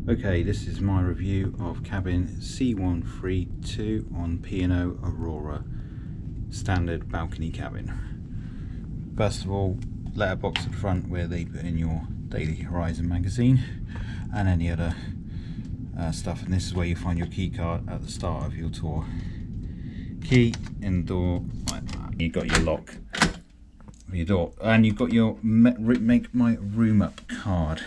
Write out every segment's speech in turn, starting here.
Okay, this is my review of cabin C132 on P&O Aurora standard balcony cabin. First of all, letterbox at the front where they put in your Daily Horizon magazine and any other stuff, and this is where you find your key card at the start of your tour. Key in the door like that. You've got your lock for your door, and you've got your make my room up card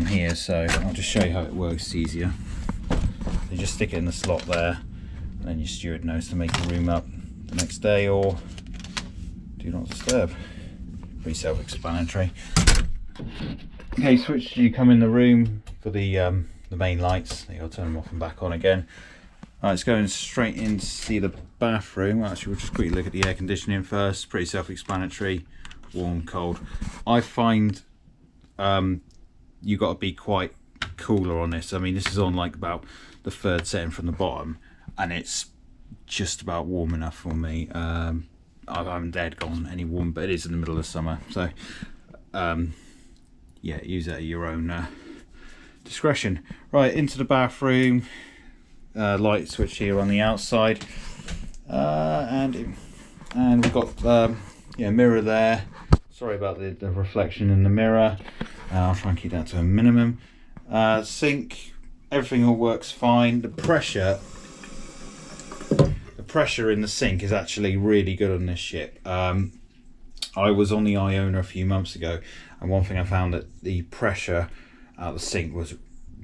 here, so I'll just show you how it works. It's easier. You just stick it in the slot there, and then your steward knows to make a room up the next day or do not disturb. Pretty self-explanatory. Okay, switch. You come in the room for the main lights. You'll turn them off and back on again. Alright, it's going straight in to see the bathroom. Well, actually, we'll just quickly look at the air conditioning first. Pretty self-explanatory. Warm, cold. I find you got to be quite cooler on this. I mean, this is on like about the third setting from the bottom, and it's just about warm enough for me. I'm dead gone any warm, but it is in the middle of summer, so yeah, use that at your own discretion. Right, into the bathroom. Light switch here on the outside, and we've got yeah, mirror there. Sorry about the reflection in the mirror. I'll try and keep that to a minimum. Sink, everything all works fine. The pressure in the sink is actually really good on this ship. I was on the Iona a few months ago, and one thing I found that the pressure out of the sink was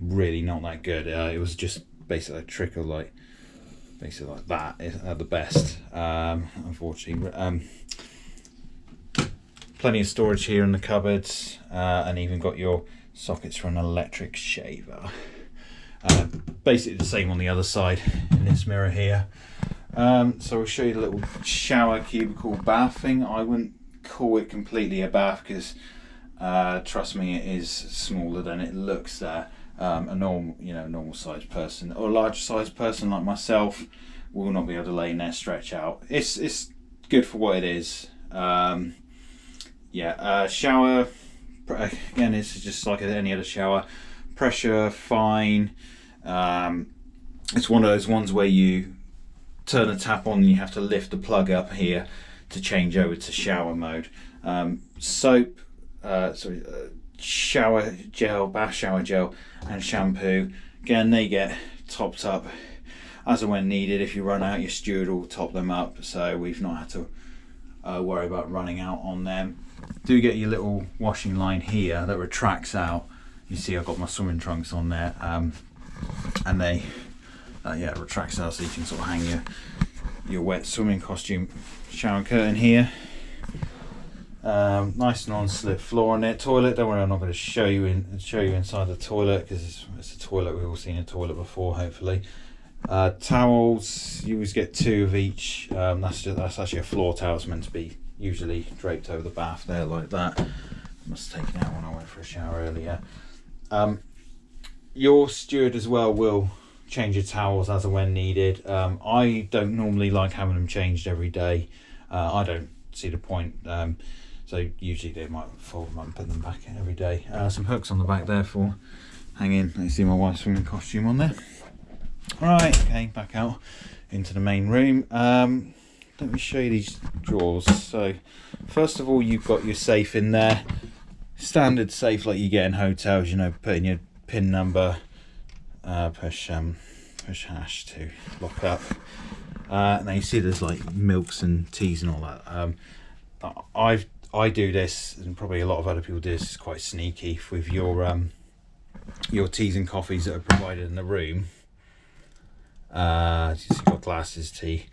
really not that good. It was just basically a trickle, like basically like that at the best. Unfortunately, plenty of storage here in the cupboards, and even got your sockets for an electric shaver. Basically the same on the other side in this mirror here. So I'll show you the little shower cubicle bath thing. I wouldn't call it completely a bath because trust me, it is smaller than it looks there. A normal sized person or a large sized person like myself will not be able to lay in there, stretch out. It's good for what it is. Shower, again, it's just like any other shower. Pressure fine. It's one of those ones where you turn the tap on and you have to lift the plug up here to change over to shower mode. Soap, shower gel, bath shower gel and shampoo, again, they get topped up as and when needed. If you run out, your steward will top them up, so we've not had to worry about running out on them. Do get your little washing line here that retracts out. You see I've got my swimming trunks on there, and they yeah, it retracts out so you can sort of hang your wet swimming costume shower curtain here. Nice non-slip floor on it. Toilet, don't worry, I'm not going to show you inside the toilet because it's a toilet. We've all seen a toilet before, hopefully. Towels, you always get 2 of each. That's actually a floor towel. It's meant to be usually draped over the bath there like that. Must have taken out when I went for a shower earlier. Your steward as well will change your towels as and when needed. I don't normally like having them changed every day. I don't see the point. So usually they might fold them up and put them back in every day. Some hooks on the back there for hanging. You see my wife's swimming costume on there. Right, okay, back out into the main room. Let me show you these drawers. So first of all, you've got your safe in there. Standard safe like you get in hotels, you know, put in your PIN number, push hash to lock up. Now you see there's like milks and teas and all that. I do this, and probably a lot of other people do this. It's quite sneaky with your teas and coffees that are provided in the room. You've got glasses, tea,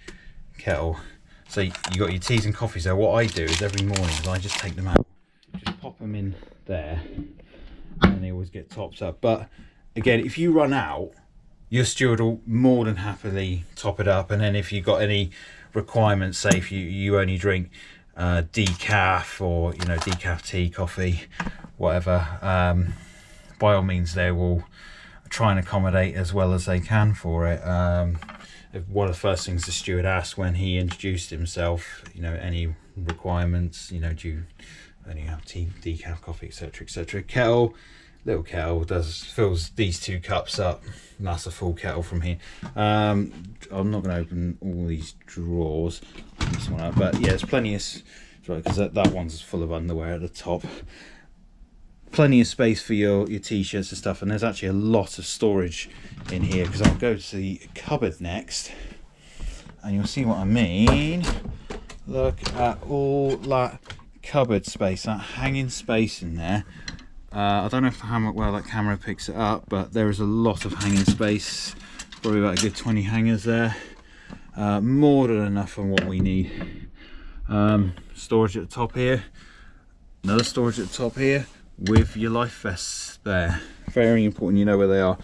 kettle. So you got your teas and coffees there. What I do is every morning is I just take them out, just pop them in there, and they always get topped up. But again, if you run out, your steward will more than happily top it up. And then if you've got any requirements, say if you only drink decaf or decaf tea, coffee, whatever, by all means they will try and accommodate as well as they can for it. One of the first things the steward asked when he introduced himself, any requirements, do you only have tea, decaf, coffee, etc., etc. Kettle, little kettle fills these 2 cups up, and that's a full kettle from here. I'm not going to open all these drawers, this one out, but yeah, there's plenty of, right, because that one's full of underwear at the top. Plenty of space for your t-shirts and stuff, and there's actually a lot of storage in here, because I'll go to the cupboard next and you'll see what I mean. Look at all that cupboard space, that hanging space in there. I don't know how well that camera picks it up, but there is a lot of hanging space, probably about a good 20 hangers there. More than enough for what we need. Storage at the top here, another storage at the top here with your life vests there. Very important you know where they are.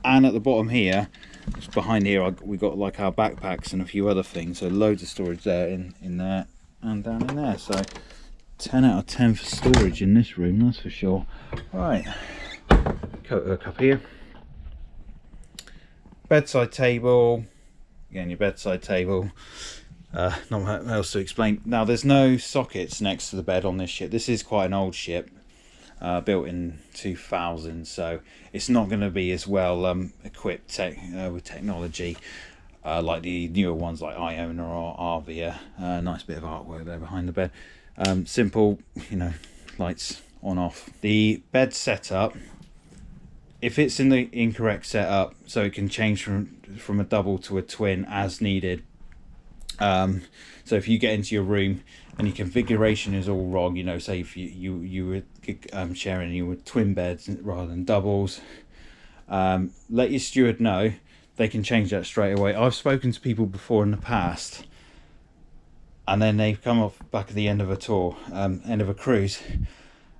And at the bottom here, just behind here, we got like our backpacks and a few other things, so loads of storage there in there and down in there. So 10 out of 10 for storage in this room, that's for sure. Right, coat up here. Bedside table, again your bedside table. Not much else to explain. Now there's no sockets next to the bed on this ship. This is quite an old ship, built in 2000, so it's not going to be as well equipped with technology like the newer ones like Iona or Arvia. Nice bit of artwork there behind the bed. Simple, you know, lights on off. The bed setup, if it's in the incorrect setup, so it can change from a double to a twin as needed. So if you get into your room and your configuration is all wrong, you know, say if you were sharing you with twin beds rather than doubles, let your steward know. They can change that straight away. I've spoken to people before in the past, and then they've come off back at the end of a tour, end of a cruise,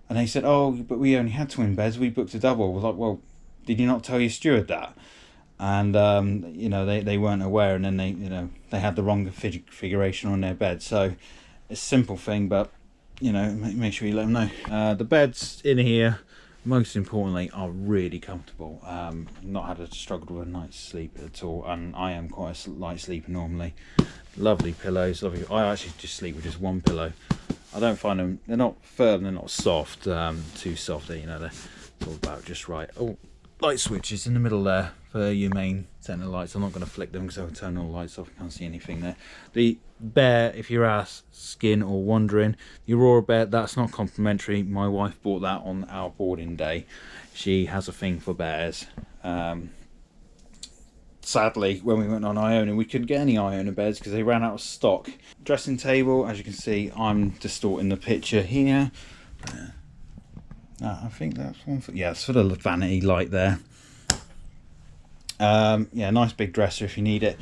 and they said, oh, but we only had twin beds, we booked a double. I was like, well, did you not tell your steward that? And you know, they weren't aware, and then they had the wrong configuration on their bed. So it's a simple thing, but you know, make sure you let them know. The beds in here, most importantly, are really comfortable. Not had a struggle with a night's sleep at all, and I am quite a light sleeper normally. Lovely pillows, lovely. I actually just sleep with just one pillow. I don't find them, they're not firm, they're not soft, too soft, you know, they're all about just right. Oh, light switches in the middle there for your main centre lights. I'm not going to flick them because I'll turn all the lights off. I can't see anything there. The bear, if you're asking or wondering, the Aurora bear, that's not complimentary. My wife bought that on our boarding day. She has a thing for bears. Sadly, when we went on Iona, we couldn't get any Iona beds because they ran out of stock. Dressing table, as you can see, I'm distorting the picture here. I think that's one for, yeah, it's for the vanity light there. Yeah, nice big dresser if you need it.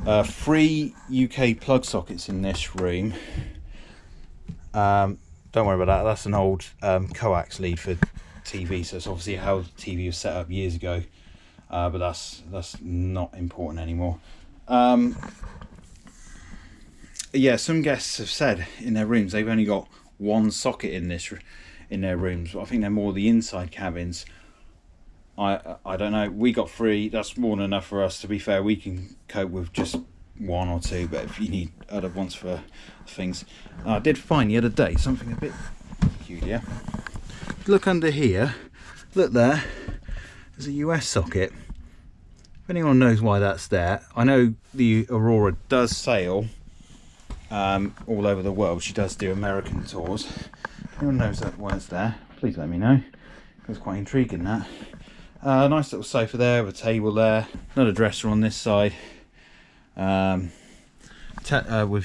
3 UK plug sockets in this room. Don't worry about that, that's an old coax lead for TV, so it's obviously how the TV was set up years ago. But that's not important anymore. Yeah, some guests have said in their rooms they've only got 1 socket in their rooms. I think they're more the inside cabins. I don't know. We got 3. That's more than enough for us. To be fair, we can cope with just 1 or 2. But if you need other ones for things, I did find the other day something a bit peculiar. Look under here. Look there. There's a US socket. If anyone knows why that's there, I know the Aurora does sail all over the world. She does do American tours. If anyone knows that why it's there, please let me know. It was quite intriguing, that. Nice little sofa there with a table there. Another dresser on this side. With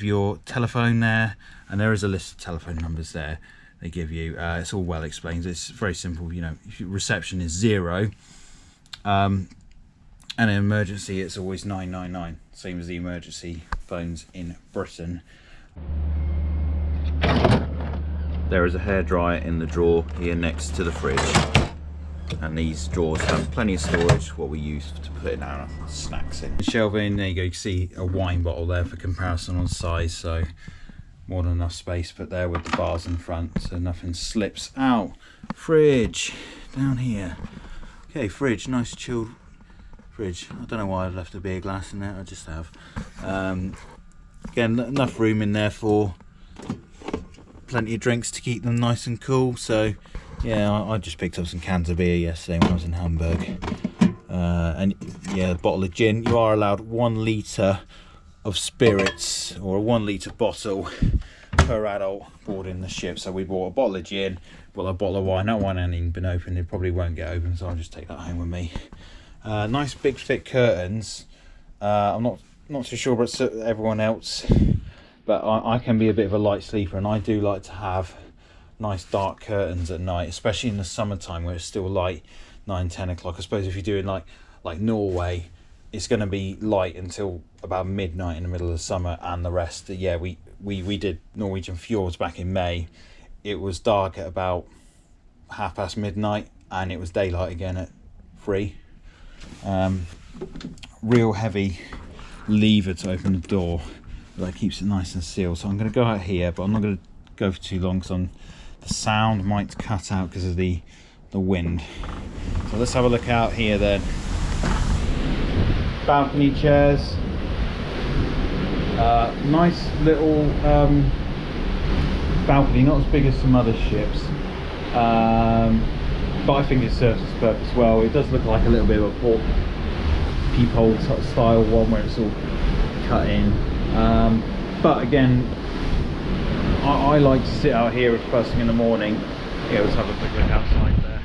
your telephone there, and there is a list of telephone numbers there they give you. It's all well explained. It's very simple. You know, if your reception is 0, and an emergency, it's always 999, same as the emergency phones in Britain. There is a hairdryer in the drawer here next to the fridge, and these drawers have plenty of storage, what we use to put in our snacks in. Shelving, there you go, you can see a wine bottle there for comparison on size, so more than enough space put there with the bars in front so nothing slips out. Fridge down here. Okay, fridge, nice chilled fridge. I don't know why I left a beer glass in there, I just have. Again, enough room in there for plenty of drinks to keep them nice and cool, so Yeah, I just picked up some cans of beer yesterday when I was in Hamburg. And yeah, a bottle of gin. You are allowed 1 litre of spirits, or a 1 litre bottle per adult boarding the ship. So we bought a bottle of gin, bought a bottle of wine. That wine hasn't even been opened. It probably won't get open, so I'll just take that home with me. Nice big thick curtains. I'm not too sure about everyone else, but I can be a bit of a light sleeper, and I do like to have nice dark curtains at night, especially in the summertime where it's still light, 9-10 o'clock. I suppose if you're doing like Norway, it's going to be light until about midnight in the middle of the summer, and the rest. Yeah, we did Norwegian fjords back in May. It was dark at about midnight, and it was daylight again at 3. Real heavy lever to open the door, but that keeps it nice and sealed. So I'm going to go out here, but I'm not going to go for too long because the sound might cut out because of the wind. So let's have a look out here then. Balcony chairs, nice little balcony, not as big as some other ships, but I think it serves its purpose well. It does look like a little bit of a port peephole style one where it's all cut in, but again, I like to sit out here first thing in the morning. Yeah, let's have a quick look outside there.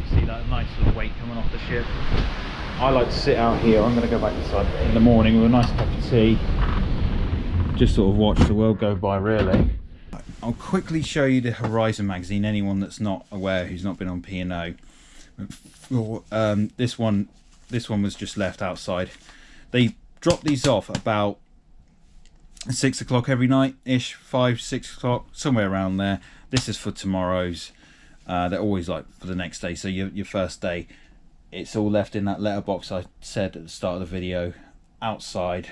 See that nice little weight coming off the ship. I like to sit out here. I'm going to go back inside in the morning with a nice cup of tea, just sort of watch the world go by, really. I'll quickly show you the Horizon magazine, anyone that's not aware who's not been on P&O. This one was just left outside. They drop these off about 6 o'clock every night ish, 5-6 o'clock, somewhere around there. This is for tomorrow's. They're always like for the next day, so your first day. It's all left in that letterbox I said at the start of the video, outside,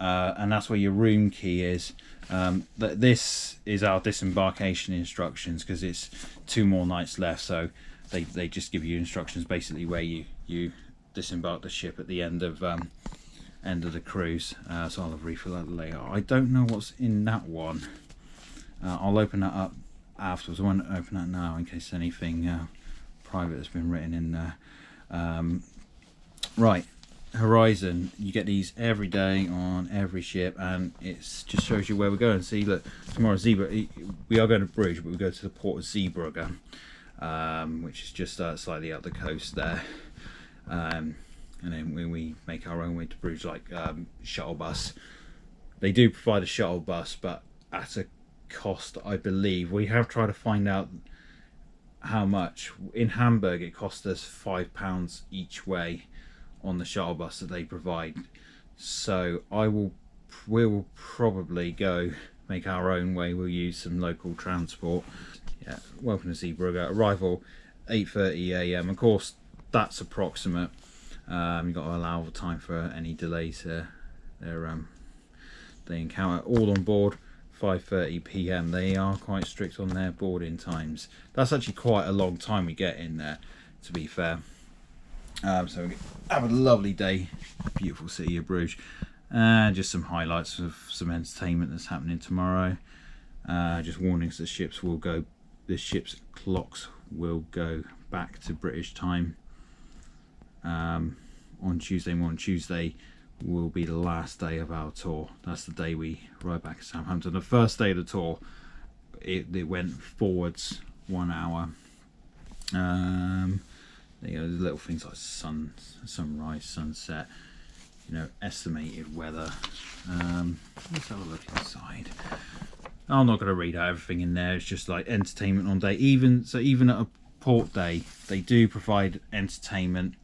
and that's where your room key is. This is our disembarkation instructions, because it's 2 more nights left, so they just give you instructions basically where you disembark the ship at the end of the cruise. So I'll have refill that later. I don't know what's in that one. I'll open that up afterwards. I won't open that now in case anything private has been written in there. Right, Horizon, you get these every day on every ship, and it just shows you where we're going. See, look, tomorrow we are going to Bruges, but we go to the port of Zeebrugge, which is just slightly out the coast there. And then we make our own way to Bruges, like shuttle bus. They do provide a shuttle bus, but at a cost, I believe. We have tried to find out how much. In Hamburg it cost us £5 each way on the shuttle bus that they provide, so we will probably go make our own way. We'll use some local transport. Yeah, welcome to Zeebrugge. Arrival 8:30 AM. Of course, that's approximate. You've got to allow time for any delays they encounter. All on board 5:30 PM. They are quite strict on their boarding times. That's actually quite a long time we get in there, to be fair. So we have a lovely day, beautiful city of Bruges, and just some highlights of some entertainment that's happening tomorrow. Just warnings: the ship's clocks will go back to British time on Tuesday morning. Tuesday will be the last day of our tour. That's the day we ride back to Southampton. The first day of the tour, it went forwards 1 hour. You know, little things like sunrise, sunset, you know, estimated weather. Let's have a look inside. I'm not going to read out everything in there. It's just like entertainment on day. Even at a port day, they do provide entertainment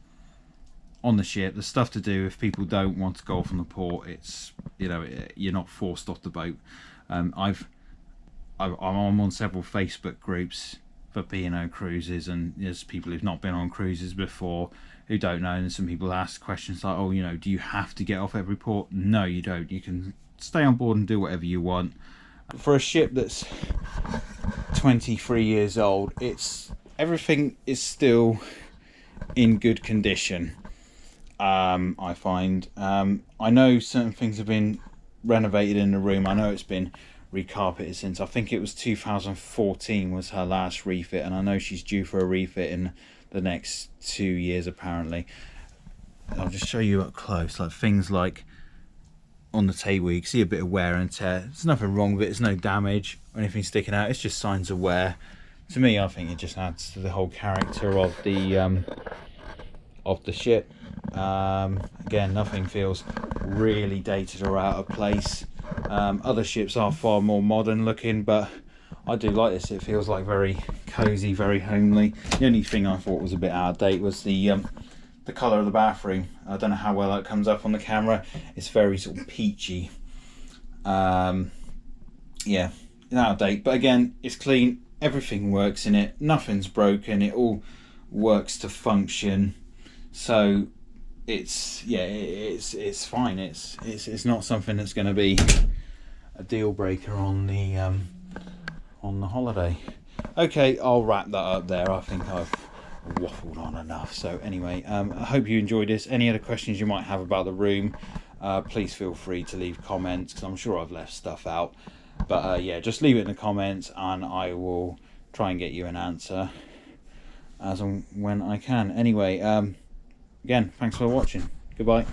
on the ship. There's stuff to do if people don't want to go off on the port. It's, you know, you're not forced off the boat. I'm on several Facebook groups for P&O cruises, and there's people who've not been on cruises before who don't know, and some people ask questions like, oh, you know, do you have to get off every port? No, you don't. You can stay on board and do whatever you want. For a ship that's 23 years old, everything is still in good condition. I find I know certain things have been renovated in the room. I know it's been recarpeted since. I think it was 2014 was her last refit, and I know she's due for a refit in the next 2 years apparently. I'll just show you up close, like things like on the table you can see a bit of wear and tear. There's nothing wrong with it, there's no damage or anything sticking out, it's just signs of wear. To me, I think it just adds to the whole character of the ship. Again, nothing feels really dated or out of place. Other ships are far more modern looking, but I do like this. It feels like very cozy, very homely. The only thing I thought was a bit out of date was the colour of the bathroom. I don't know how well that comes up on the camera. It's very sort of peachy. Yeah, it's out of date, but again, it's clean. Everything works in it. Nothing's broken. It all works to function. So it's, yeah, it's fine. It's not something that's going to be a deal breaker on the holiday. Okay, I'll wrap that up there. I think I've waffled on enough. So anyway, I hope you enjoyed this. Any other questions you might have about the room, please feel free to leave comments, because I'm sure I've left stuff out. But yeah, just leave it in the comments and I will try and get you an answer as and when I can. Anyway, again, thanks for watching. Goodbye.